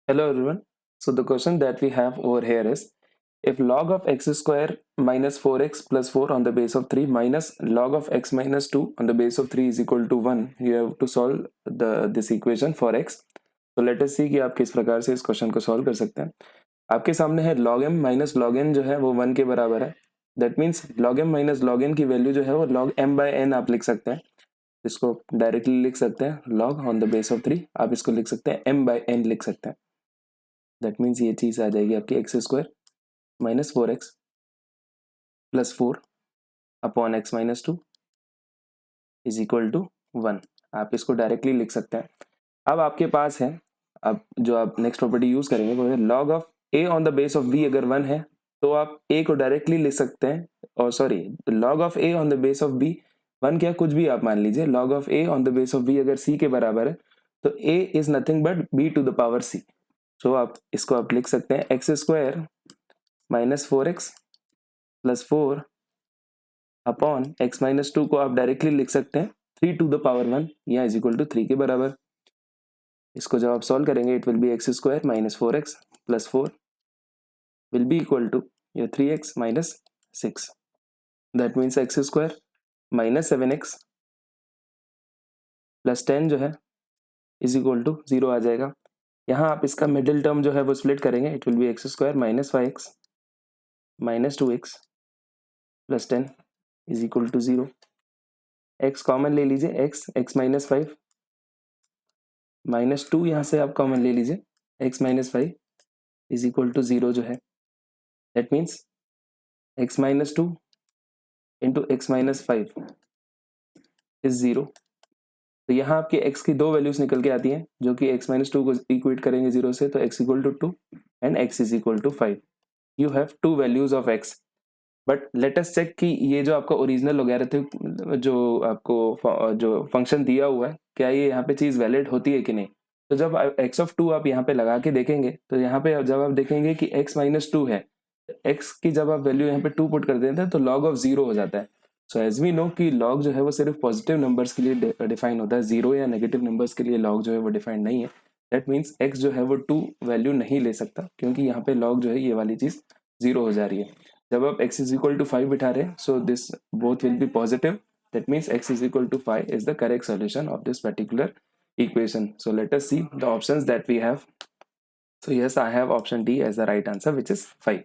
Hello everyone. So the question that we have over here is, if log of x square minus 4x plus 4 on the base of 3 minus log of x minus 2 on the base of 3 is equal to 1, you have to solve this equation for x. So let us see कि आप किस प्रकार से इस question को solve कर सकते हैं. आपके सामने है log m minus log n जो है वो 1 के बराबर है. That means log m minus log n की वैल्यू जो है वो log m by n आप लिख सकते हैं. इसको डायरेक्टली लिख सकते हैं log on the base of 3, आप इसको लिख सकते हैं m by n लिख सकते हैं. दैट मीन्स ये चीज़ आ जाएगी आपकी x square minus 4x plus 4 upon x minus 2 is equal to 1. आप इसको डायरेक्टली लिख सकते हैं. अब आपके पास है, अब जो आप नेक्स्ट प्रॉपर्टी यूज करेंगे वो है log of a on the base of b. अगर 1 है तो आप a को डायरेक्टली लिख सकते हैं, और sorry log of a on the base of b 1 क्या कुछ भी आप मान लीजिए. Log of a on the base of b अगर c के बराबर है तो a is nothing but b to the power c. So आप इसको आप लिख सकते हैं x square minus 4x plus 4 upon x minus 2 को आप डायरेक्टली लिख सकते हैं 3 टू द पावर 1 या इज इक्वल टू 3 के बराबर. इसको जब आप सॉल्व करेंगे it will be x square minus 4x plus 4 will be equal to ये 3x minus 6. That means x square minus 7x plus 10 जो है इज इक्वल टू 0 आ जाएगा. यहाँ आप इसका मिडिल टर्म जो है वो स्प्लिट करेंगे. It will be x square minus 5x minus 2x plus 10 is equal to 0. x common ले लीजिए, x माइनस 5 माइनस 2 यहाँ से आप कॉमन ले लीजिए, x minus 5 is equal to 0 जो है. That means x minus 2 into x minus 5 is 0. तो यहाँ आपकी x की दो वैल्यूज निकल के आती हैं जो कि x माइनस 2 को इक्वेट करेंगे 0 से, तो x equal to 2 and x is equal to 5. You have two values of x. But let us check कि ये जो आपका ओरिजिनल लोगैरिथम जो आपको जो फंक्शन दिया हुआ है, क्या ये यहाँ पे चीज़ वैलिड होती है कि नहीं. तो जब x ऑफ 2 आप यहाँ पे लगा के देखेंगे तो यहाँ पे जब आप देखेंगे कि x माइनस 2 है, x की जब आप वैल्यू यहाँ पे 2 पुट कर देते हैं तो log ऑफ 0 हो जाता है. सो एज वी नो कि log जो है वो सिर्फ पॉजिटिव नंबर्स के लिए डिफाइन होता है, 0 या नेगेटिव नंबर्स के लिए log जो है वो डिफाइंड नहीं है. दैट मीन्स x जो है वो 2 वैल्यू नहीं ले सकता क्योंकि यहाँ पे log जो है ये वाली चीज़ 0 हो जा रही है. जब आप x इज इक्वल टू 5 बिठा रहे हैं, so this both will be positive. That means x is equal to 5 is the correct solution of this particular equation. So let us see the options that we have. So yes, I have option D as the right answer, which is 5.